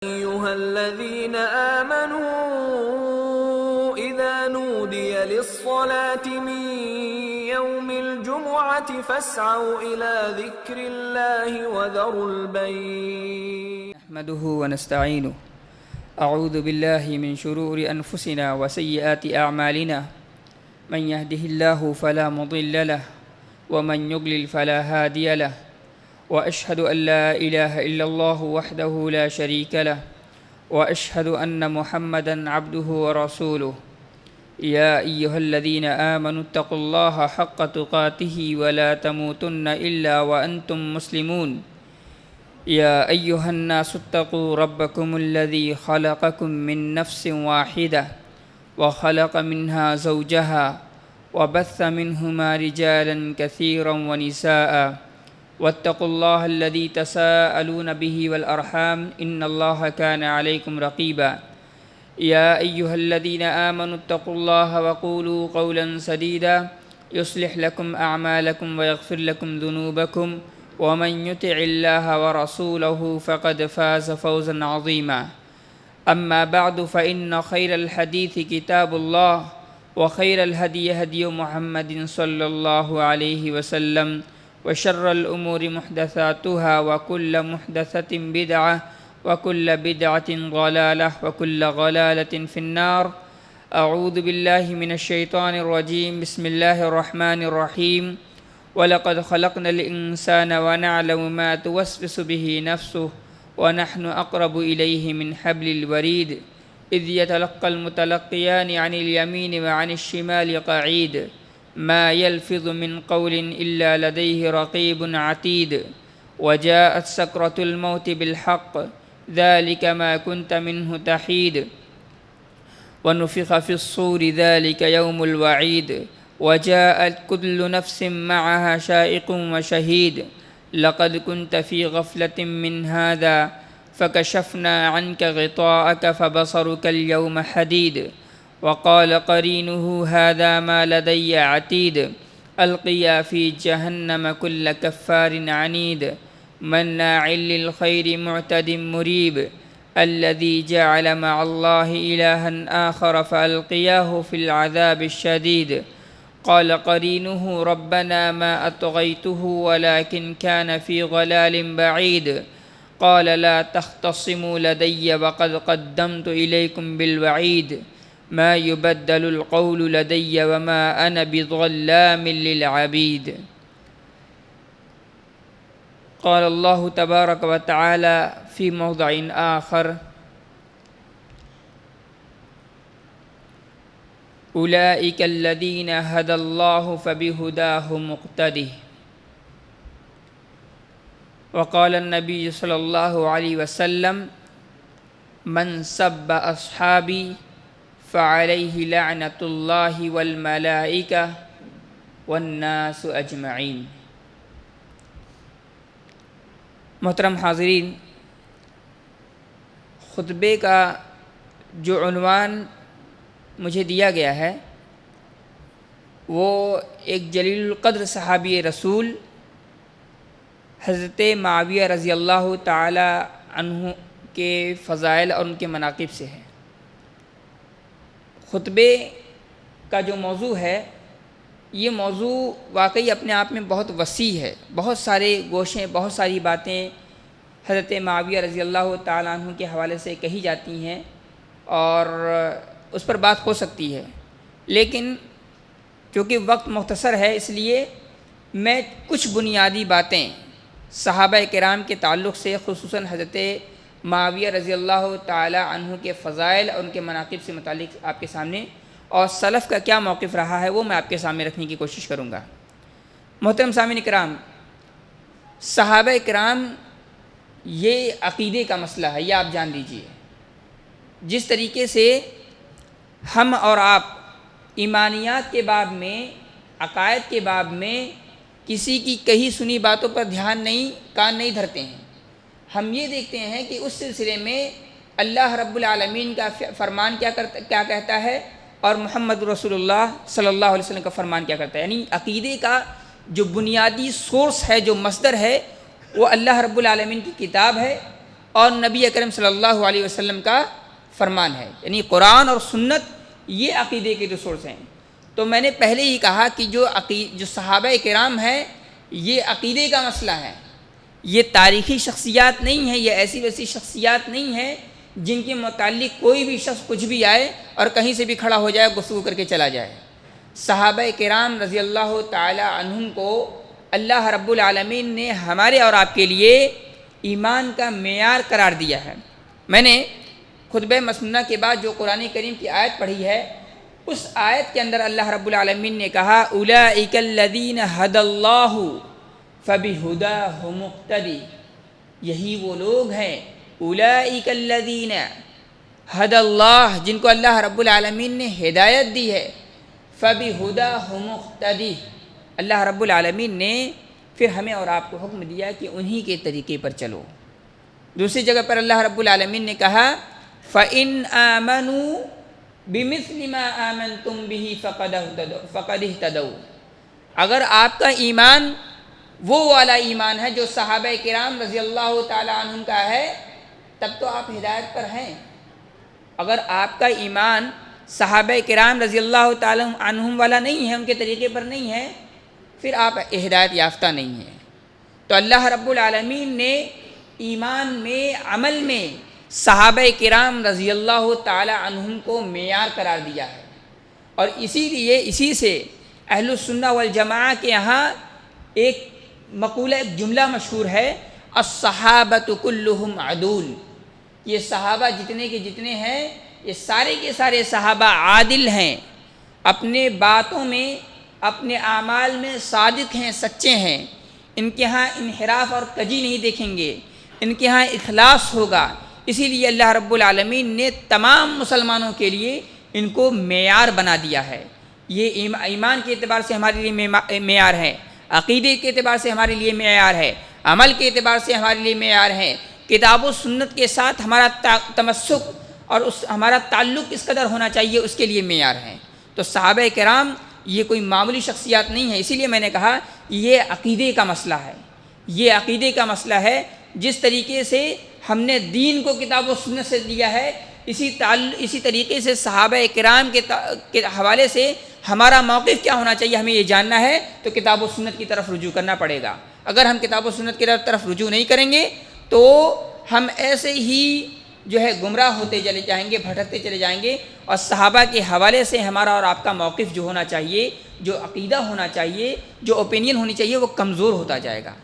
أيها الذين آمنوا إذا نودي للصلاة من يوم الجمعة فاسعوا إلى ذكر الله وذروا البيع. نحمده ونستعينه. أعوذ بالله من شرور أنفسنا وسيئات أعمالنا. من يهده الله فلا مضل له ومن يضلل فلا هادي له. وأشهد أن لا إله إلا الله وحده لا شريك له وأشهد أن محمدًا عبده ورسوله. يا أيها الذين آمنوا اتقوا الله حق تقاته ولا تموتن إلا وأنتم مسلمون. يا أيها الناس اتقوا ربكم الذي خلقكم من نفس واحدة وخلق منها زوجها وبث منهما رجالا كثيرا ونساء. واتقوا الله الذي تساءلون به والأرحام إن الله كان عليكم رقيبا. يا أيها الذين آمنوا اتقوا الله وقولوا قولا سديدا يصلح لكم أعمالكم ويغفر لكم ذنوبكم ومن يطع الله ورسوله فقد فاز فوزا عظيما. أما بعد فإن خير الحديث كتاب الله وخير الهدي هدي محمد صلى الله عليه وسلم وشر الأمور محدثاتها وكل محدثة بدعة وكل بدعة ضلالة وكل ضلالة في النار. أعوذ بالله من الشيطان الرجيم. بسم الله الرحمن الرحيم. ولقد خلقنا الإنسان ونعلم ما توسوس به نفسه ونحن أقرب إليه من حبل الوريد إذ يتلقى المتلقيان عن اليمين وعن الشمال قعيد ما يلفظ من قول إلا لديه رقيب عتيد. وجاءت سكرة الموت بالحق ذلك ما كنت منه تحيد. ونفخ في الصور ذلك يوم الوعيد. وجاءت كل نفس معها سائق وشهيد. لقد كنت في غفلة من هذا فكشفنا عنك غطاءك فبصرك اليوم حديد. وقال قرينه هذا ما لدي عتيد. ألقيا في جهنم كل كفار عنيد مناع للخير معتد مريب الذي جعل مع الله إلها آخر فألقياه في العذاب الشديد. قال قرينه ربنا ما أطغيته ولكن كان في ضلال بعيد. قال لا تختصموا لدي وقد قدمت إليكم بالوعيد. ما يبدل القول لدي وما أنا بظلام للعبيد. قال الله تبارك وتعالى في موضع آخر أولئك الذين هدى الله فبهداه مقتده. وقال النبي صلى الله عليه وسلم من سب أصحابي فعليه لعنة الله والملائكة والناس اجمعین. محترم حاضرین، خطبے کا جو عنوان مجھے دیا گیا ہے وہ ایک جلیل القدر صحابی رسول حضرت معاویہ رضی اللہ تعالی عنہ کے فضائل اور ان کے مناقب سے ہے۔ خطبے کا جو موضوع ہے یہ موضوع واقعی اپنے آپ میں بہت وسیع ہے، بہت سارے گوشے، بہت ساری باتیں حضرت معاویہ رضی اللہ تعالیٰ عنہ کے حوالے سے کہی جاتی ہیں اور اس پر بات ہو سکتی ہے، لیکن چونکہ وقت مختصر ہے اس لیے میں کچھ بنیادی باتیں صحابہ کرام کے تعلق سے خصوصاً حضرت معاویہ رضی اللہ تعالی عنہ کے فضائل اور ان کے مناقب سے متعلق آپ کے سامنے اور سلف کا کیا موقف رہا ہے وہ میں آپ کے سامنے رکھنے کی کوشش کروں گا۔ محترم سامعین کرام، صحابہ کرام یہ عقیدے کا مسئلہ ہے، یہ آپ جان لیجئے۔ جس طریقے سے ہم اور آپ ایمانیات کے باب میں، عقائد کے باب میں کسی کی کہی سنی باتوں پر کان نہیں دھرتے ہیں، ہم یہ دیکھتے ہیں کہ اس سلسلے میں اللہ رب العالمین کا فرمان کیا کہتا ہے اور محمد رسول اللہ صلی اللہ علیہ وسلم کا فرمان کیا کرتا ہے۔ یعنی عقیدے کا جو بنیادی سورس ہے، جو مصدر ہے، وہ اللہ رب العالمین کی کتاب ہے اور نبی اکرم صلی اللہ علیہ وسلم کا فرمان ہے، یعنی قرآن اور سنت یہ عقیدے کے ریسورس ہیں۔ تو میں نے پہلے ہی کہا کہ جو صحابہ کرام ہیں یہ عقیدے کا مسئلہ ہے، یہ تاریخی شخصیات نہیں ہیں، یہ ایسی ویسی شخصیات نہیں ہیں جن کے متعلق کوئی بھی شخص کچھ بھی آئے اور کہیں سے بھی کھڑا ہو جائے گفتگو کر کے چلا جائے۔ صحابہ کرام رضی اللہ تعالی عنہم کو اللہ رب العالمین نے ہمارے اور آپ کے لیے ایمان کا معیار قرار دیا ہے۔ میں نے خطبہ مسنونہ کے بعد جو قرآن کریم کی آیت پڑھی ہے، اس آیت کے اندر اللہ رب العالمین نے کہا اولئک الذین ھدی اللہ فبہداہ مقتدی، یہی وہ لوگ ہیں اولئک الذین ھدی اللہ، جن کو اللہ رب العالمین نے ہدایت دی ہے، فبہداہ مقتدی، اللہ رب العالمین نے پھر ہمیں اور آپ کو حکم دیا کہ انہی کے طریقے پر چلو۔ دوسری جگہ پر اللہ رب العالمین نے کہا فَإِنْ آمَنُوا بِمِثْلِ مَا آمَنْتُمْ بِهِ فَقَدِ اهْتَدَوْا، اگر آپ کا ایمان وہ والا ایمان ہے جو صحابہ کرام رضی اللہ تعالی عنہم کا ہے تب تو آپ ہدایت پر ہیں۔ اگر آپ کا ایمان صحابہ کرام رضی اللہ تعالی عنہم والا نہیں ہے، ان کے طریقے پر نہیں ہے، پھر آپ ہدایت یافتہ نہیں ہیں۔ تو اللہ رب العالمین نے ایمان میں، عمل میں صحابہ کرام رضی اللہ تعالی عنہم کو معیار قرار دیا ہے، اور اسی سے اہل السنہ والجماعہ کے یہاں ایک مقولہ، ایک جملہ مشہور ہے، الصحابۃ کلہم عدول، یہ صحابہ جتنے کے جتنے ہیں یہ سارے کے سارے صحابہ عادل ہیں، اپنے باتوں میں، اپنے اعمال میں صادق ہیں، سچے ہیں، ان کے ہاں انحراف اور کجی نہیں دیکھیں گے، ان کے ہاں اخلاص ہوگا۔ اسی لیے اللہ رب العالمین نے تمام مسلمانوں کے لیے ان کو معیار بنا دیا ہے۔ یہ ایمان کے اعتبار سے ہمارے لیے معیار ہے، عقیدے کے اعتبار سے ہمارے لیے معیار ہے، عمل کے اعتبار سے ہمارے لیے معیار ہے، کتاب و سنت کے ساتھ ہمارا تمسک اور ہمارا تعلق اس قدر ہونا چاہیے، اس کے لیے معیار ہیں۔ تو صحابہ کرام یہ کوئی معمولی شخصیات نہیں ہے، اسی لیے میں نے کہا یہ عقیدے کا مسئلہ ہے، یہ عقیدے کا مسئلہ ہے۔ جس طریقے سے ہم نے دین کو کتاب و سنت سے دیا ہے، اسی طریقے سے صحابہ کرام کے حوالے سے ہمارا موقف کیا ہونا چاہیے ہمیں یہ جاننا ہے، تو کتاب و سنت کی طرف رجوع کرنا پڑے گا۔ اگر ہم کتاب و سنت کی طرف رجوع نہیں کریں گے تو ہم ایسے ہی جو ہے گمراہ ہوتے چلے جائیں گے، بھٹکتے چلے جائیں گے، اور صحابہ کے حوالے سے ہمارا اور آپ کا موقف جو ہونا چاہیے، جو عقیدہ ہونا چاہیے، جو اوپینین ہونی چاہیے، وہ کمزور ہوتا جائے گا۔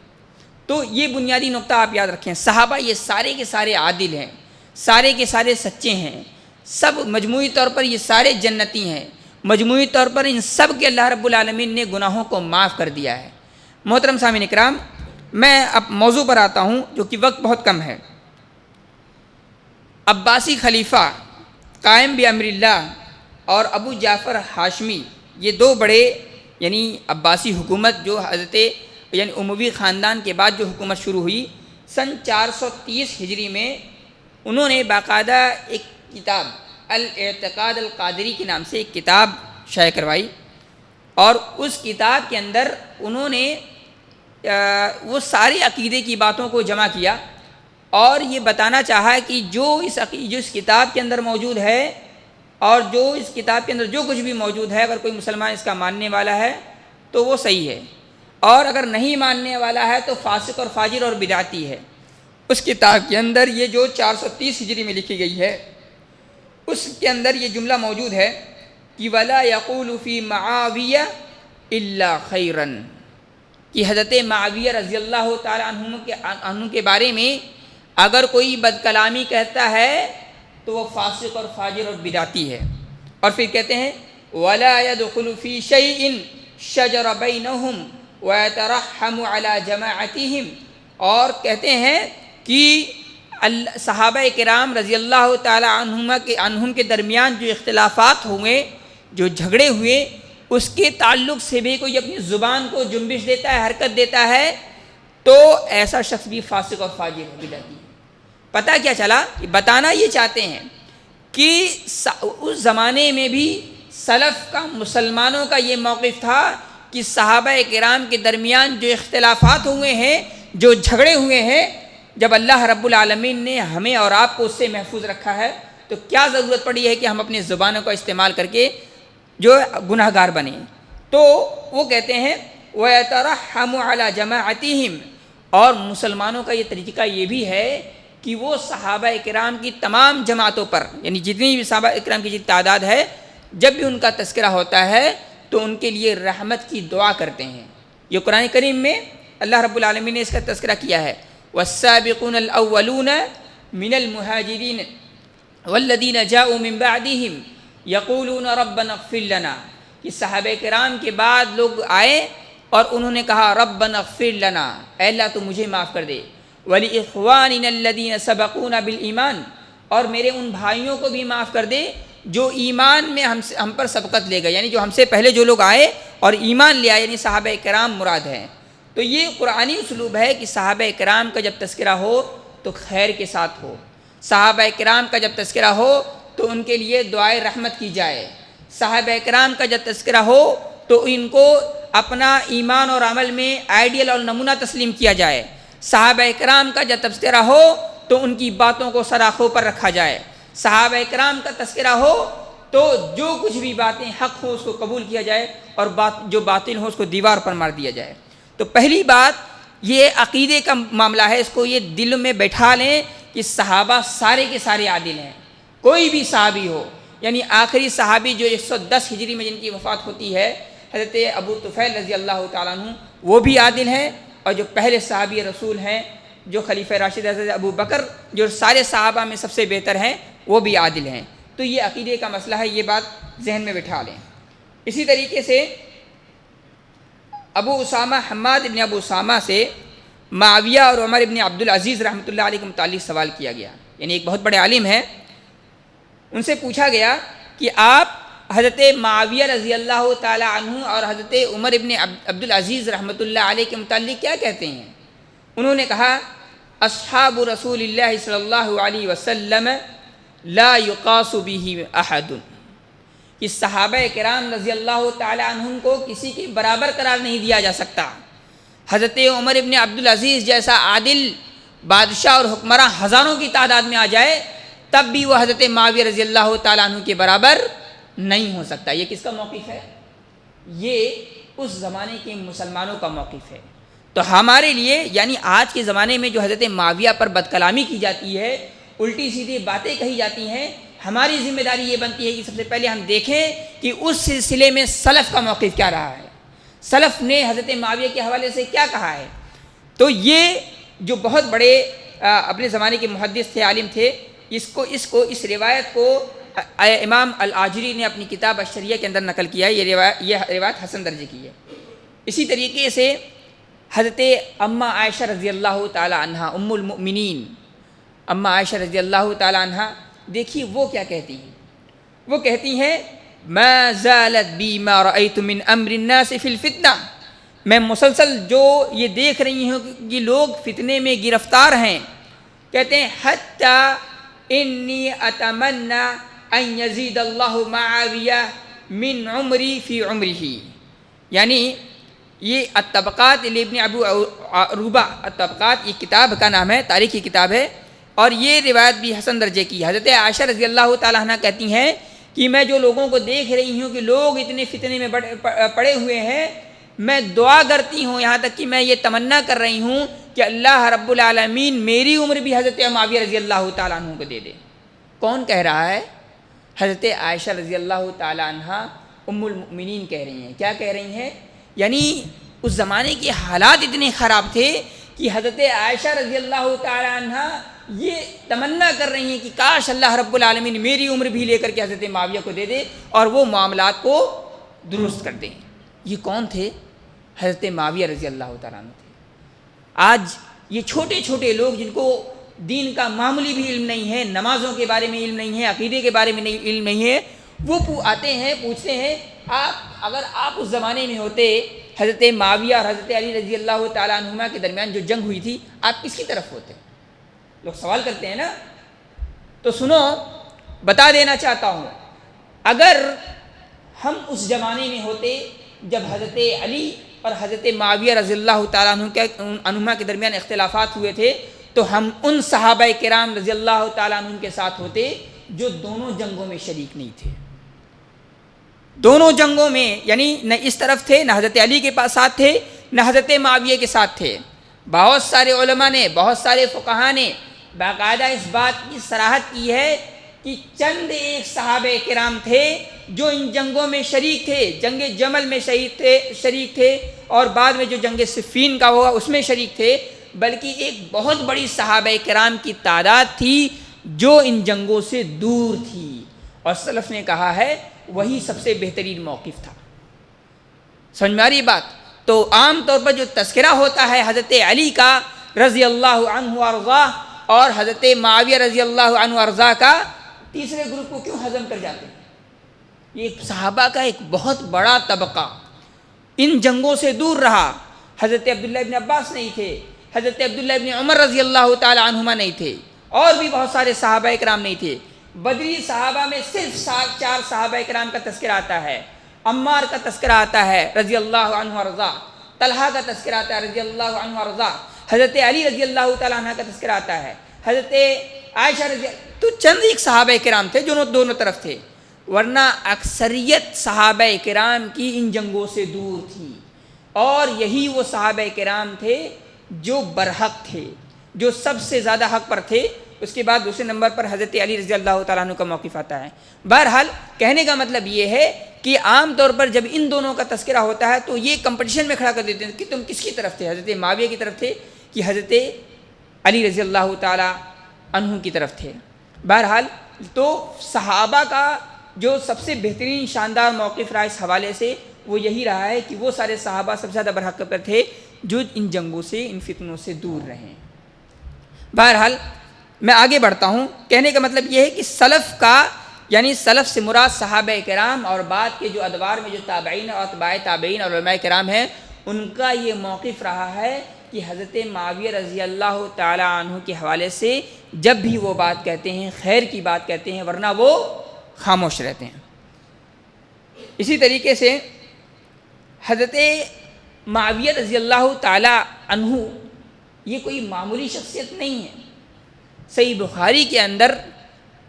تو یہ بنیادی نقطہ آپ یاد رکھیں، صحابہ یہ سارے کے سارے عادل ہیں، سارے کے سارے سچے ہیں، سب مجموعی طور پر یہ سارے جنتی ہیں، مجموعی طور پر ان سب کے اللہ رب العالمین نے گناہوں کو معاف کر دیا ہے۔ محترم سامعین اکرام، میں اب موضوع پر آتا ہوں جو کہ وقت بہت کم ہے۔ عباسی خلیفہ قائم بامر اللہ اور ابو جعفر ہاشمی، یہ دو بڑے، یعنی عباسی حکومت جو حضرت یعنی اموی خاندان کے بعد جو حکومت شروع ہوئی سن 430 ہجری میں، انہوں نے باقاعدہ ایک کتاب الاعتقاد القادری کے نام سے ایک کتاب شائع کروائی، اور اس کتاب کے اندر انہوں نے وہ سارے عقیدے کی باتوں کو جمع کیا، اور یہ بتانا چاہا کہ جو اس کتاب کے اندر موجود ہے، اور جو اس کتاب کے اندر جو کچھ بھی موجود ہے، اگر کوئی مسلمان اس کا ماننے والا ہے تو وہ صحیح ہے، اور اگر نہیں ماننے والا ہے تو فاسق اور فاجر اور بدعتی ہے۔ اس کتاب کے اندر یہ جو 430 ہجری میں لکھی گئی ہے، اس کے اندر یہ جملہ موجود ہے کہ وَلَا يَقُولُ فِي مَعَاوِيَّ إِلَّا خَيْرًا، کہ حضرت معاویہ رضی اللہ تعالی عنہ کے بارے میں اگر کوئی بد کلامی کہتا ہے تو وہ فاسق اور فاجر اور بدعتی ہے۔ اور پھر کہتے ہیں وَلَا يَدْخُلُ فِي شَيْءٍ شَجَرَ بَيْنَهُمْ وَيَتَرَحَّمُ عَلَى جَمَاعَتِهِمْ، اور کہتے ہیں کہ صحابہ کرام رضی اللہ تعالی عنہم کے درمیان جو اختلافات ہوئے، جو جھگڑے ہوئے، اس کے تعلق سے بھی کوئی اپنی زبان کو جنبش دیتا ہے، حرکت دیتا ہے، تو ایسا شخص بھی فاسق اور فاجر ہو جاتی ہے۔ پتہ کیا چلا؟ کہ بتانا یہ چاہتے ہیں کہ اس زمانے میں بھی سلف کا، مسلمانوں کا یہ موقف تھا کہ صحابہ کرام کے درمیان جو اختلافات ہوئے ہیں، جو جھگڑے ہوئے ہیں، جب اللہ رب العالمین نے ہمیں اور آپ کو اس سے محفوظ رکھا ہے تو کیا ضرورت پڑی ہے کہ ہم اپنی زبانوں کا استعمال کر کے جو گناہ گار بنیں؟ تو وہ کہتے ہیں وَيَتَرَحَّمُ عَلَى جَمَاعَتِهِمْ، اور مسلمانوں کا یہ طریقہ یہ بھی ہے کہ وہ صحابہ کرام کی تمام جماعتوں پر، یعنی جتنی بھی صحابہ کرام کی تعداد ہے، جب بھی ان کا تذکرہ ہوتا ہے تو ان کے لیے رحمت کی دعا کرتے ہیں۔ یہ قرآن کریم میں اللہ رب العالمین نے اس کا تذکرہ کیا ہے، وَالسَّابِقُونَ الْأَوَّلُونَ مِنَ الْمُهَاجِرِينَ وَالَّذِينَ جَاءُوا مِن بَعْدِهِمْ يَقُولُونَ رَبَّنَا اغْفِرْ لَنَا، کہ صحابہ کرام کے بعد لوگ آئے اور انہوں نے کہا رَبَّنَا اغْفِرْ لَنَا، اے اللہ تو مجھے معاف کر دے، وَلِإِخْوَانِنَا الَّذِينَ سَبَقُونَا بِالْإِيمَانِ، اور میرے ان بھائیوں کو بھی معاف کر دے جو ایمان میں ہم پر سبقت لے گئے، یعنی جو ہم سے پہلے جو لوگ آئے اور ایمان لے آئے، یعنی صحابہ کرام مراد ہیں۔ تو یہ قرآنی اسلوب ہے کہ صحابہ کرام کا جب تذکرہ ہو تو خیر کے ساتھ ہو، صحابہ کرام کا جب تذکرہ ہو تو ان کے لیے دعائے رحمت کی جائے، صحابہ کرام کا جب تذکرہ ہو تو ان کو اپنا ایمان اور عمل میں آئیڈیل اور نمونہ تسلیم کیا جائے، صحابہ کرام کا جب تذکرہ ہو تو ان کی باتوں کو سراخوں پر رکھا جائے، صحابہ کرام کا تذکرہ ہو تو جو کچھ بھی باتیں حق ہو اس کو قبول کیا جائے اور جو باطل ہو اس کو دیوار پر مار دیا جائے۔ تو پہلی بات یہ عقیدے کا معاملہ ہے، اس کو یہ دل میں بیٹھا لیں کہ صحابہ سارے کے سارے عادل ہیں، کوئی بھی صحابی ہو، یعنی آخری صحابی جو 110 ہجری میں جن کی وفات ہوتی ہے حضرت ابو طفیل رضی اللہ تعالیٰ عنہ، وہ بھی عادل ہیں، اور جو پہلے صحابی رسول ہیں جو خلیفہ راشد حضرت ابو بکر جو سارے صحابہ میں سب سے بہتر ہیں وہ بھی عادل ہیں۔ تو یہ عقیدے کا مسئلہ ہے، یہ بات ذہن میں بٹھا لیں۔ اسی طریقے سے ابو اسامہ حماد ابن ابو اسامہ سے معاویہ اور عمر ابن عبدالعزیز رحمۃ اللہ علیہ کے متعلق سوال کیا گیا، یعنی ایک بہت بڑے عالم ہیں، ان سے پوچھا گیا کہ آپ حضرت معاویہ رضی اللہ تعالی عنہ اور حضرت عمر ابن عبدالعزیز رحمۃ اللہ علیہ کے متعلق کیا کہتے ہیں؟ انہوں نے کہا اصحاب رسول اللہ صلی اللہ علیہ وسلم لا یقاس بہ احد، کہ صحابہ کرام رضی اللہ تعالی عنہم کو کسی کے برابر قرار نہیں دیا جا سکتا۔ حضرت عمر ابن عبدالعزیز جیسا عادل بادشاہ اور حکمراں ہزاروں کی تعداد میں آ جائے تب بھی وہ حضرت معاویہ رضی اللہ تعالیٰ عنہ کے برابر نہیں ہو سکتا۔ یہ کس کا موقف ہے؟ یہ اس زمانے کے مسلمانوں کا موقف ہے۔ تو ہمارے لیے یعنی آج کے زمانے میں جو حضرت معاویہ پر بد کلامی کی جاتی ہے، الٹی سیدھی باتیں کہی جاتی ہیں، ہماری ذمہ داری یہ بنتی ہے کہ سب سے پہلے ہم دیکھیں کہ اس سلسلے میں سلف کا موقف کیا رہا ہے، سلف نے حضرت معاویہ کے حوالے سے کیا کہا ہے۔ تو یہ جو بہت بڑے اپنے زمانے کے محدث تھے، عالم تھے، اس روایت کو امام الآجری نے اپنی کتاب الشریعہ کے اندر نقل کیا ہے، یہ روایت حسن درجے کی ہے۔ اسی طریقے سے حضرت اماں عائشہ رضی اللہ تعالی عنہ ام المؤمنین، اماں عائشہ رضی اللہ تعالی عنہ، دیکھیے وہ کیا کہتی ہیں، وہ کہتی ہیں ما زالت بی ما رأیت من امر الناس فی الفتنہ، میں مسلسل جو یہ دیکھ رہی ہوں کہ لوگ فتنے میں گرفتار ہیں، کہتے ہیں حتی انی اتمنى ان یزید اللہ معاویہ من عمری فی عمرہ، یعنی یہ الطبقات لابن ابو عروبہ، الطبقات یہ کتاب کا نام ہے، تاریخی کتاب ہے، اور یہ روایت بھی حسن درجے کی۔ حضرت عائشہ رضی اللہ تعالیٰ عنہ کہتی ہیں کہ میں جو لوگوں کو دیکھ رہی ہوں کہ لوگ اتنے فتنے میں پڑے ہوئے ہیں، میں دعا کرتی ہوں، یہاں تک کہ میں یہ تمنا کر رہی ہوں کہ اللہ رب العالمین میری عمر بھی حضرت معاویہ رضی اللہ تعالیٰ عنہ کو دے دے۔ کون کہہ رہا ہے؟ حضرت عائشہ رضی اللہ تعالیٰ عنہ ام المؤمنین کہہ رہی ہیں۔ کیا کہہ رہی ہیں؟ یعنی اس زمانے کے حالات اتنے خراب تھے کہ حضرت عائشہ رضی اللہ تعالیٰ عنہ یہ تمنا کر رہی ہیں کہ کاش اللہ رب العالمین میری عمر بھی لے کر کے حضرت معاویہ کو دے دے اور وہ معاملات کو درست کر دیں۔ یہ کون تھے؟ حضرت معاویہ رضی اللہ تعالیٰ عنہ تھے۔ آج یہ چھوٹے چھوٹے لوگ جن کو دین کا معمولی بھی علم نہیں ہے، نمازوں کے بارے میں علم نہیں ہے، عقیدے کے بارے میں علم نہیں ہے، وہ آتے ہیں پوچھتے ہیں اگر آپ اس زمانے میں ہوتے، حضرت معاویہ اور حضرت علی رضی اللہ تعالیٰ عنہما کے درمیان جو جنگ ہوئی تھی، آپ کس کی طرف ہوتے؟ لوگ سوال کرتے ہیں نا۔ تو سنو، بتا دینا چاہتا ہوں، اگر ہم اس زمانے میں ہوتے جب حضرت علی اور حضرت معاویہ رضی اللہ تعالیٰ عنہما کے درمیان اختلافات ہوئے تھے، تو ہم ان صحابہ کرام رضی اللہ تعالیٰ عنہ کے ساتھ ہوتے جو دونوں جنگوں میں شریک نہیں تھے. دونوں جنگوں میں یعنی نہ اس طرف تھے، نہ حضرت علی کے پاس ساتھ تھے، نہ حضرت معاویہ کے ساتھ تھے. بہت سارے علماء نے، بہت سارے فقہا نے باقاعدہ اس بات کی صراحت کی ہے کہ چند ایک صحابہ کرام تھے جو ان جنگوں میں شریک تھے. جنگ جمل میں شریک تھے اور بعد میں جو جنگ صفین کا ہوا اس میں شریک تھے، بلکہ ایک بہت بڑی صحابہ کرام کی تعداد تھی جو ان جنگوں سے دور تھی. اور سلف نے کہا ہے وہی سب سے بہترین موقف تھا. سمجھ میں آ رہی بات؟ تو عام طور پر جو تذکرہ ہوتا ہے حضرت علی کا رضی اللہ عنہ وارضا اور حضرت معاویہ رضی اللہ عنہ وارضا کا، تیسرے گروپ کو کیوں ہضم کر جاتے ہیں؟ یہ صحابہ کا ایک بہت بڑا طبقہ ان جنگوں سے دور رہا. حضرت عبداللہ ابن عباس نہیں تھے، حضرت عبداللہ ابن عمر رضی اللہ تعالی عنہما نہیں تھے، اور بھی بہت سارے صحابہ کرام نہیں تھے. بدری صحابہ میں صرف 4 صحابہ کرام کا تذکرہ آتا ہے. عمار کا تذکرہ آتا ہے رضی اللہ عنہ وارضا، طلحہ کا تذکرہ آتا ہے رضی اللہ عنہ وارضا، حضرت علی رضی اللہ تعالیٰ عنہ کا تذکرہ آتا ہے، حضرت عائشہ رضی اللہ. تو چند ایک صحابہ کرام تھے جو دونوں طرف تھے، ورنہ اکثریت صحابہ کرام کی ان جنگوں سے دور تھی. اور یہی وہ صحابہ کرام تھے جو برحق تھے، جو سب سے زیادہ حق پر تھے. اس کے بعد دوسرے نمبر پر حضرت علی رضی اللہ تعالیٰ عنہ کا موقف آتا ہے. بہرحال کہنے کا مطلب یہ ہے کہ عام طور پر جب ان دونوں کا تذکرہ ہوتا ہے تو یہ کمپٹیشن میں کھڑا کر دیتے ہیں کہ تم کس کی طرف تھے، حضرت معاویہ کی طرف تھے کہ حضرت علی رضی اللہ تعالیٰ عنہ کی طرف تھے. بہرحال تو صحابہ کا جو سب سے بہترین شاندار موقف رہا اس حوالے سے وہ یہی رہا ہے کہ وہ سارے صحابہ سب سے زیادہ برحق پر تھے جو ان جنگوں سے، ان فتنوں سے دور رہیں. بہرحال میں آگے بڑھتا ہوں. کہنے کا مطلب یہ ہے کہ سلف کا یعنی سلف سے مراد صحابہ کرام اور بعد کے جو ادوار میں جو تابعین اور اتباع تابعین اور علماء کرام ہیں ان کا یہ موقف رہا ہے کہ حضرت معاویہ رضی اللہ تعالیٰ عنہ کے حوالے سے جب بھی وہ بات کہتے ہیں خیر کی بات کہتے ہیں، ورنہ وہ خاموش رہتے ہیں. اسی طریقے سے حضرت معاویہ رضی اللہ تعالیٰ عنہ یہ کوئی معمولی شخصیت نہیں ہے. صحیح بخاری کے اندر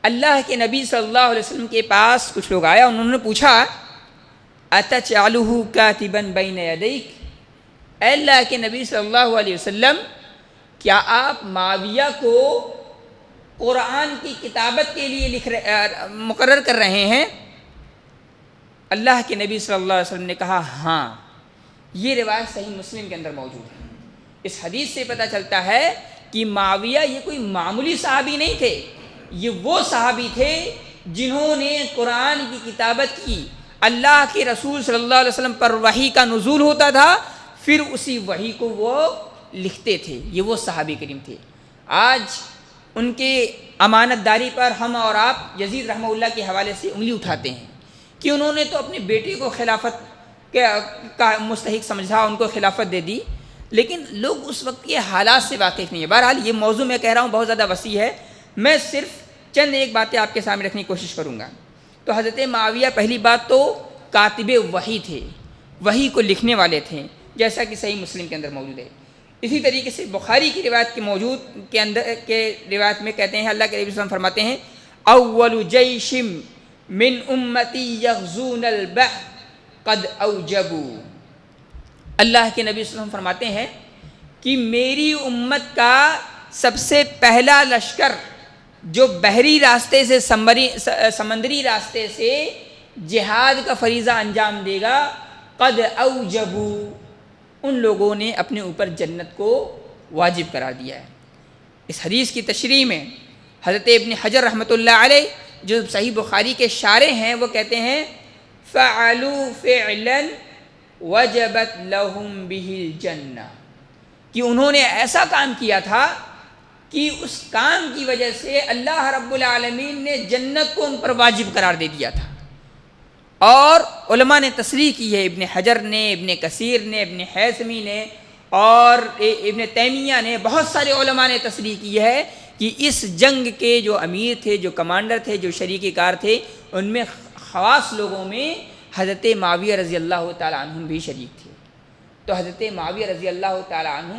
اللہ کے نبی صلی اللہ علیہ وسلم کے پاس کچھ لوگ آیا، انہوں نے پوچھا اتجعلہ کاتبا بین یدیک، اے اللہ کے نبی صلی اللہ علیہ وسلم کیا آپ معاویہ کو قرآن کی کتابت کے لیے مقرر کر رہے ہیں؟ اللہ کے نبی صلی اللہ علیہ وسلم نے کہا ہاں. یہ روایت صحیح مسلم کے اندر موجود ہے. اس حدیث سے پتہ چلتا ہے کہ معاویہ یہ کوئی معمولی صحابی نہیں تھے، یہ وہ صحابی تھے جنہوں نے قرآن کی کتابت کی. اللہ کے رسول صلی اللہ علیہ وسلم پر وحی کا نزول ہوتا تھا، پھر اسی وحی کو وہ لکھتے تھے. یہ وہ صحابی کریم تھے. آج ان کے امانت داری پر ہم اور آپ یزید رحمہ اللہ کے حوالے سے انگلی اٹھاتے ہیں کہ انہوں نے تو اپنے بیٹے کو خلافت کا مستحق سمجھا، ان کو خلافت دے دی، لیکن لوگ اس وقت کے حالات سے واقف نہیں ہے. بہرحال یہ موضوع میں کہہ رہا ہوں بہت زیادہ وسیع ہے، میں صرف چند ایک باتیں آپ کے سامنے رکھنے کی کوشش کروں گا. تو حضرت معاویہ پہلی بات تو کاتب وحی تھے، وحی کو لکھنے والے تھے، جیسا کہ صحیح مسلم کے اندر موجود ہے. اسی طریقے سے بخاری کی روایت کے اندر روایت میں کہتے ہیں، اللہ کے نبی صلی اللہ علیہ وسلم فرماتے ہیں اول جیش من امتی یغزون البحر قد اوجبوا. اللہ کے نبی صلی اللہ علیہ وسلم فرماتے ہیں کہ میری امت کا سب سے پہلا لشکر جو بحری راستے سے سمندری راستے سے جہاد کا فریضہ انجام دے گا، قد اوجبوا، ان لوگوں نے اپنے اوپر جنت کو واجب قرار دیا ہے. اس حدیث کی تشریح میں حضرت ابن حجر رحمۃ اللہ علیہ جو صحیح بخاری کے شارح ہیں وہ کہتے ہیں فعلوا فعلا وجبت لهم به الجنہ، کہ انہوں نے ایسا کام کیا تھا کہ اس کام کی وجہ سے اللہ رب العالمین نے جنت کو ان پر واجب قرار دے دیا تھا. اور علماء نے تصریح کی ہے، ابن حجر نے، ابن کثیر نے، ابن حیثمی نے اور ابن تیمیہ نے، بہت سارے علماء نے تصریح کی ہے کہ اس جنگ کے جو امیر تھے، جو کمانڈر تھے، جو شریک کار تھے، ان میں خواص لوگوں میں حضرت معاویہ رضی اللہ تعالیٰ عنہ بھی شریک تھے. تو حضرت معاویہ رضی اللہ تعالیٰ عنہ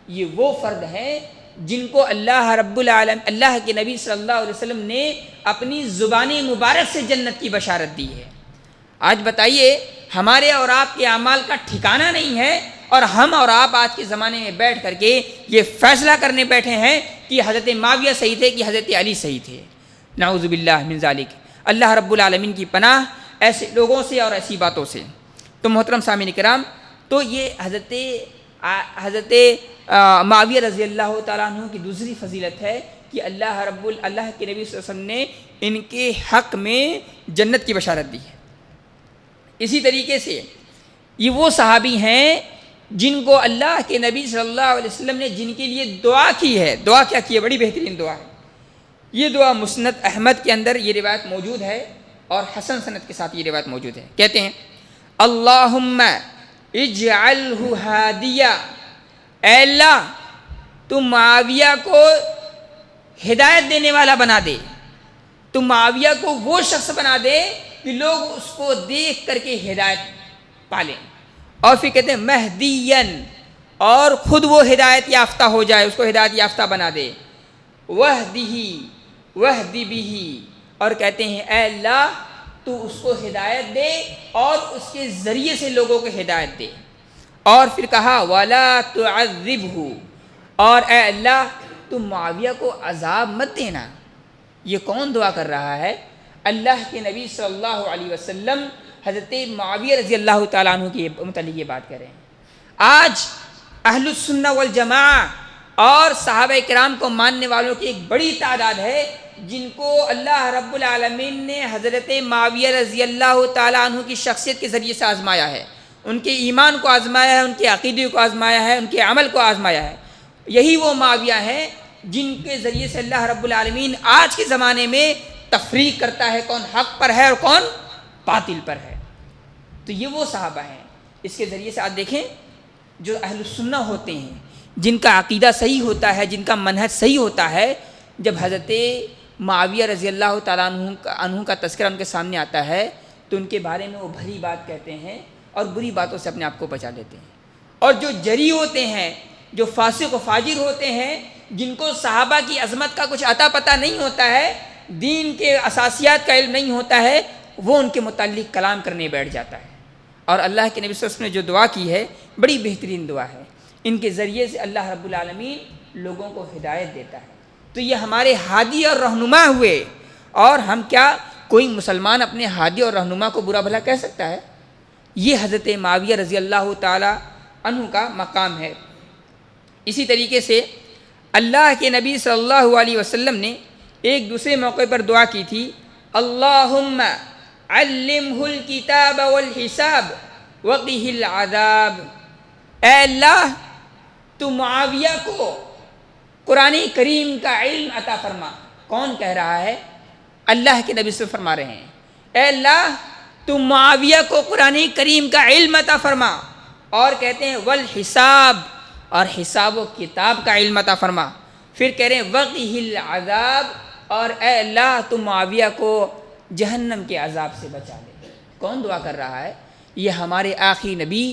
یہ وہ فرد ہیں جن کو اللہ کے نبی صلی اللہ علیہ وسلم نے اپنی زبان مبارک سے جنت کی بشارت دی ہے۔ آج بتائیے ہمارے اور آپ کے اعمال کا ٹھکانہ نہیں ہے، اور ہم اور آپ آج کے زمانے میں بیٹھ کر کے یہ فیصلہ کرنے بیٹھے ہیں کہ حضرت معاویہ صحیح تھے کہ حضرت علی صحیح تھے۔ نعوذ باللہ من ذالک۔ اللہ رب العالمین کی پناہ ایسے لوگوں سے اور ایسی باتوں سے۔ تو محترم سامعین کرام، تو یہ حضرت معاویہ رضی اللہ تعالیٰ عنہ کی دوسری فضیلت ہے کہ اللہ کے نبی صلی اللہ علیہ وسلم نے ان کے حق میں جنت کی بشارت دی ہے۔ اسی طریقے سے یہ وہ صحابی ہیں جن کو اللہ کے نبی صلی اللہ علیہ وسلم نے جن کے لیے دعا کی ہے۔ دعا کیا کی ہے؟ بڑی بہترین دعا ہے۔ یہ دعا مسند احمد کے اندر یہ روایت موجود ہے، اور حسن سند کے ساتھ یہ روایت موجود ہے۔ کہتے ہیں اللہم اجعلہ ہادیہ، اے اللہ تو معاویہ کو ہدایت دینے والا بنا دے، تو معاویہ کو وہ شخص بنا دے کہ لوگ اس کو دیکھ کر کے ہدایت پالیں۔ اور پھر کہتے ہیں مہدین، اور خود وہ ہدایت یافتہ ہو جائے، اس کو ہدایت یافتہ بنا دے۔ وہدی بہی، اور کہتے ہیں اے اللہ تو اس کو ہدایت دے اور اس کے ذریعے سے لوگوں کو ہدایت دے۔ اور پھر کہا ولا تعذبہ، اور اے اللہ تو معاویہ کو عذاب مت دینا۔ یہ کون دعا کر رہا ہے؟ اللہ کے نبی صلی اللہ علیہ وسلم حضرت معاویہ رضی اللہ تعالیٰ عنہ کے متعلق یہ بات کر رہے ہیں۔ آج اہل السنہ والجماعہ اور صحابہ کرام کو ماننے والوں کی ایک بڑی تعداد ہے جن کو اللہ رب العالمین نے حضرت معاویہ رضی اللہ تعالیٰ عنہ کی شخصیت کے ذریعے سے آزمایا ہے، ان کے ایمان کو آزمایا ہے، ان کے عقیدے کو آزمایا ہے، ان کے عمل کو آزمایا ہے۔ یہی وہ معاویہ ہیں جن کے ذریعے سے اللہ رب العالمین آج کے زمانے میں تفریق کرتا ہے کون حق پر ہے اور کون باطل پر ہے۔ تو یہ وہ صحابہ ہیں، اس کے ذریعے سے آج دیکھیں جو اہل السنہ ہوتے ہیں، جن کا عقیدہ صحیح ہوتا ہے، جن کا منہج صحیح ہوتا ہے، جب حضرت معاویہ رضی اللہ تعالیٰ عنہ کا تذکرہ ان کے سامنے آتا ہے تو ان کے بارے میں وہ بھلی بات کہتے ہیں اور بری باتوں سے اپنے آپ کو بچا لیتے ہیں۔ اور جو جری ہوتے ہیں، جو فاسق و فاجر ہوتے ہیں، جن کو صحابہ کی عظمت کا کچھ عطا پتہ نہیں ہوتا ہے، دین کے اساسیات کا علم نہیں ہوتا ہے، وہ ان کے متعلق کلام کرنے بیٹھ جاتا ہے۔ اور اللہ کے نبی صلی اللہ علیہ وسلم نے جو دعا کی ہے بڑی بہترین دعا ہے، ان کے ذریعے سے اللہ رب العالمین لوگوں کو ہدایت دیتا ہے۔ تو یہ ہمارے ہادی اور رہنما ہوئے، اور ہم کیا کوئی مسلمان اپنے ہادی اور رہنما کو برا بھلا کہہ سکتا ہے؟ یہ حضرت معاویہ رضی اللہ تعالی عنہ کا مقام ہے۔ اسی طریقے سے اللہ کے نبی صلی اللہ علیہ وسلم نے ایک دوسرے موقع پر دعا کی تھی اللہم علمہ الکتاب والحساب وقہ العذاب، اے اللہ تو معاویہ کو قرآن کریم کا علم عطا فرما۔ کون کہہ رہا ہے؟ اللہ کے نبی سے فرما رہے ہیں اے اللہ تو معاویہ کو قرآن کریم کا علم عطا فرما، اور کہتے ہیں والحساب، اور حساب و کتاب کا علم عطا فرما۔ پھر کہہ رہے ہیں وقہ العذاب، اور اے اللہ تو معاویہ کو جہنم کے عذاب سے بچا لے۔ کون دعا کر رہا ہے؟ یہ ہمارے آخری نبی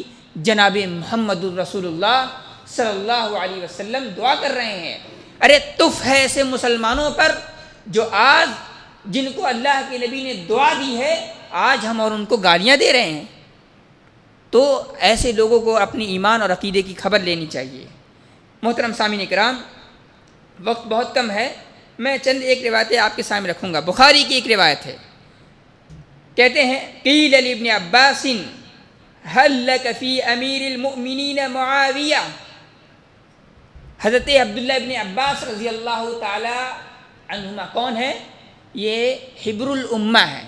جناب محمد الرسول اللہ صلی اللہ علیہ وسلم دعا کر رہے ہیں۔ ارے تف ہے ایسے مسلمانوں پر جو آج جن کو اللہ کے نبی نے دعا دی ہے، آج ہم اور ان کو گالیاں دے رہے ہیں۔ تو ایسے لوگوں کو اپنی ایمان اور عقیدے کی خبر لینی چاہیے۔ محترم سامعین کرام، وقت بہت کم ہے، میں چند ایک روایتیں آپ کے سامنے رکھوں گا۔ بخاری کی ایک روایت ہے، کہتے ہیں قیل لابن عباس هل لك فی امیر المؤمنین معاویہ، حضرت عبداللہ ابن عباس رضی اللہ تعالی عنہما کون ہے؟ یہ حبر الامہ ہے،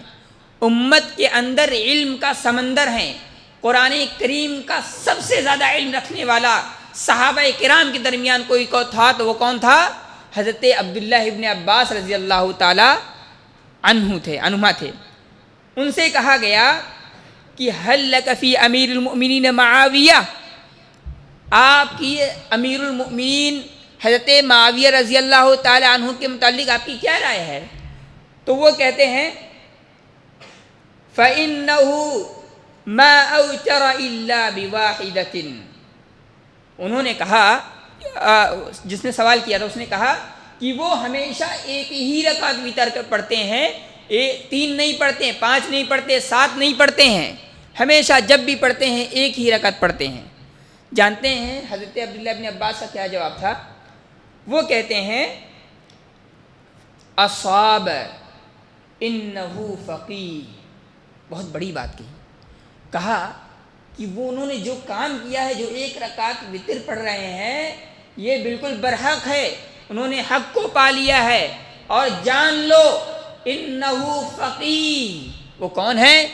امت کے اندر علم کا سمندر ہیں، قرآن کریم کا سب سے زیادہ علم رکھنے والا صحابہ کرام کے درمیان کوئی کو تھا تو وہ کون تھا؟ حضرت عبداللہ ابن عباس رضی اللہ تعالی عنہما تھے۔ ان سے کہا گیا کہ هل لك فی امیر المؤمنین معاویہ، آپ کی امیر المؤمنین حضرت معاویہ رضی اللہ تعالی عنہ کے متعلق آپ کی کیا رائے ہے؟ تو وہ کہتے ہیں فَإِنَّهُ مَا أَوْتَرَ إِلَّا بِوَاحِدَةٍ، انہوں نے کہا جس نے سوال کیا تھا اس نے کہا کہ وہ ہمیشہ ایک ہی رکعت وتر پڑھتے ہیں، 3 نہیں پڑھتے ہیں، 5 نہیں پڑھتے، 7 نہیں پڑھتے ہیں، ہمیشہ جب بھی پڑھتے ہیں ایک ہی رکعت پڑھتے ہیں۔ جانتے ہیں حضرت عبداللہ ابن عباس کا کیا جواب تھا؟ وہ کہتے ہیں اصاب انہ فقیہ، بہت بڑی بات کہی، کہا کہ وہ انہوں نے جو کام کیا ہے، جو ایک رکعت وتر پڑھ رہے ہیں، یہ بالکل برحق ہے، انہوں نے حق کو پا لیا ہے، اور جان لو انہ فقیہ، وہ کون ہے؟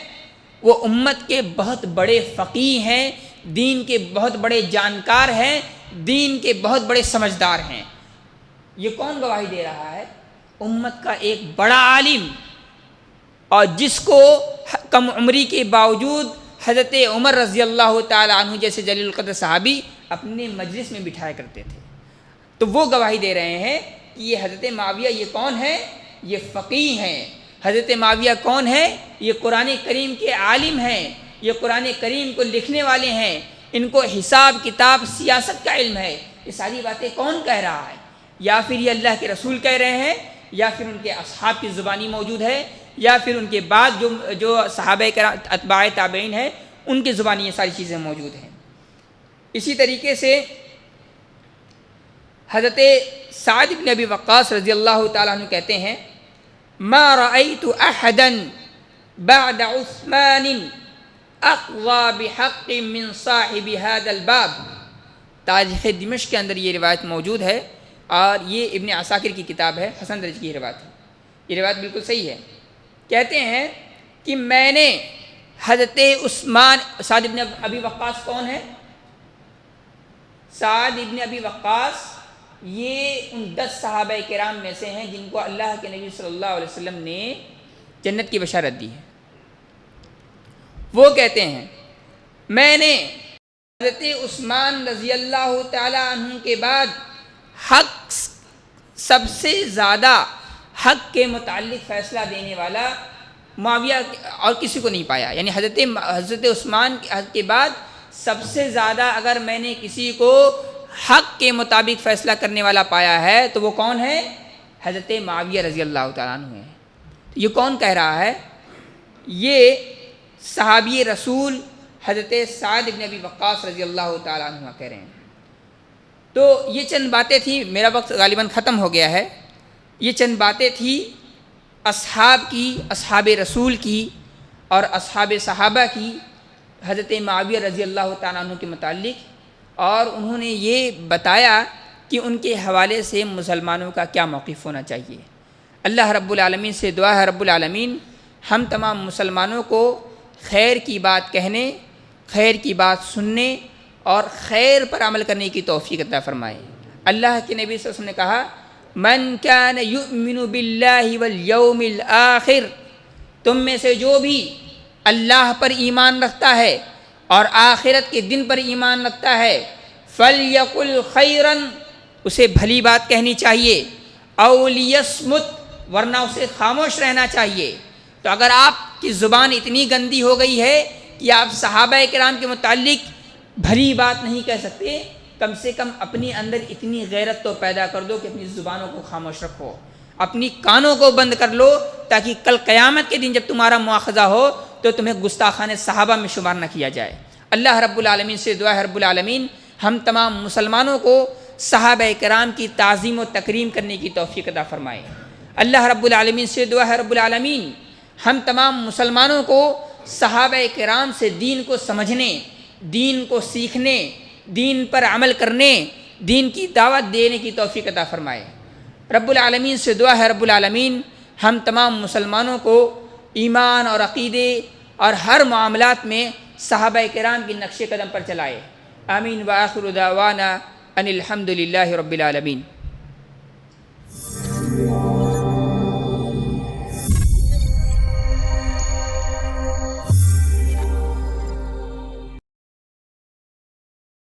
وہ امت کے بہت بڑے فقیہ ہیں، دین کے بہت بڑے جانکار ہیں، دین کے بہت بڑے سمجھدار ہیں۔ یہ کون گواہی دے رہا ہے؟ امت کا ایک بڑا عالم، اور جس کو کم عمری کے باوجود حضرت عمر رضی اللہ تعالی عنہ جیسے جلیل القدر صحابی اپنے مجلس میں بٹھایا کرتے تھے، تو وہ گواہی دے رہے ہیں کہ یہ حضرت معاویہ یہ کون ہے؟ یہ فقیہ ہیں۔ حضرت معاویہ کون ہے؟ یہ قرآن کریم کے عالم ہیں، یہ قرآن کریم کو لکھنے والے ہیں، ان کو حساب کتاب سیاست کا علم ہے۔ یہ ساری باتیں کون کہہ رہا ہے؟ یا پھر یہ اللہ کے رسول کہہ رہے ہیں، یا پھر ان کے اصحاب کی زبانی موجود ہے، یا پھر ان کے بعد جو صحابہ کرام اتباع تابعین ہیں ان کی زبانی یہ ساری چیزیں موجود ہیں۔ اسی طریقے سے حضرت سعد بن ابی وقاص رضی اللہ تعالیٰ عنہ کہتے ہیں ما رأيت احدا بعد عثمان اقضى بحق من صاحب هذا الباب۔ تاریخ دمشق کے اندر یہ روایت موجود ہے، اور یہ ابن عساکر کی کتاب ہے، حسن درجے کی روایت ہے، یہ روایت بالکل صحیح ہے۔ کہتے ہیں کہ میں نے حضرت عثمان، سعد ابن ابی وقاص کون ہے؟ سعد ابن ابی وقاص یہ ان 10 صحابہ کرام میں سے ہیں جن کو اللہ کے نبی صلی اللہ علیہ وسلم نے جنت کی بشارت دی ہے۔ وہ کہتے ہیں میں نے حضرت عثمان رضی اللہ تعالی عنہ کے بعد حق سب سے زیادہ حق کے متعلق فیصلہ دینے والا معاویہ اور کسی کو نہیں پایا، یعنی حضرت عثمان کے بعد سب سے زیادہ اگر میں نے کسی کو حق کے مطابق فیصلہ کرنے والا پایا ہے تو وہ کون ہے؟ حضرت معاویہ رضی اللہ تعالیٰ عنہ ہے۔ یہ کون کہہ رہا ہے؟ یہ صحابی رسول حضرت سعد بن ابی وقاص رضی اللہ تعالیٰ عنہ کہہ رہے ہیں۔ تو یہ چند باتیں تھیں، میرا وقت غالباً ختم ہو گیا ہے، یہ چند باتیں تھیں اصحاب کی، اصحاب رسول کی اور اصحاب صحابہ کی حضرت معاویہ رضی اللہ تعالیٰ عنہ کے متعلق، اور انہوں نے یہ بتایا کہ ان کے حوالے سے مسلمانوں کا کیا موقف ہونا چاہیے۔ اللہ رب العالمین سے دعا ہے رب العالمین ہم تمام مسلمانوں کو خیر کی بات کہنے، خیر کی بات سننے اور خیر پر عمل کرنے کی توفیق عطا فرمائے۔ اللہ کے نبی صلی اللہ علیہ وسلم نے کہا من کان یؤمن باللہ والیوم الآخر، تم میں سے جو بھی اللہ پر ایمان رکھتا ہے اور آخرت کے دن پر ایمان رکھتا ہے فلیقل خیرا، اسے بھلی بات کہنی چاہیے، او لیصمت، ورنہ اسے خاموش رہنا چاہیے۔ تو اگر آپ کی زبان اتنی گندی ہو گئی ہے کہ آپ صحابہ کرام کے متعلق بھلی بات نہیں کہہ سکتے، کم سے کم اپنی اندر اتنی غیرت تو پیدا کر دو کہ اپنی زبانوں کو خاموش رکھو، اپنی کانوں کو بند کر لو، تاکہ کل قیامت کے دن جب تمہارا مواخذہ ہو تو تمہیں گستاخان صحابہ میں شمار نہ کیا جائے۔ اللہ رب العالمین سے دعا ہے رب العالمین ہم تمام مسلمانوں کو صحابہ کرام کی تعظیم و تکریم کرنے کی توفیق عطا فرمائے۔ اللہ رب العالمین سے دعا ہے رب العالمین ہم تمام مسلمانوں کو صحابہ کرام سے دین کو سمجھنے، دین کو سیکھنے، دین پر عمل کرنے، دین کی دعوت دینے کی توفیق عطا فرمائے۔ رب العالمین سے دعا ہے رب العالمین ہم تمام مسلمانوں کو ایمان اور عقیدے اور ہر معاملات میں صحابہ کرام کی نقش قدم پر چلائے۔ آمین وآخر دعوانا ان الحمد للہ رب العالمین۔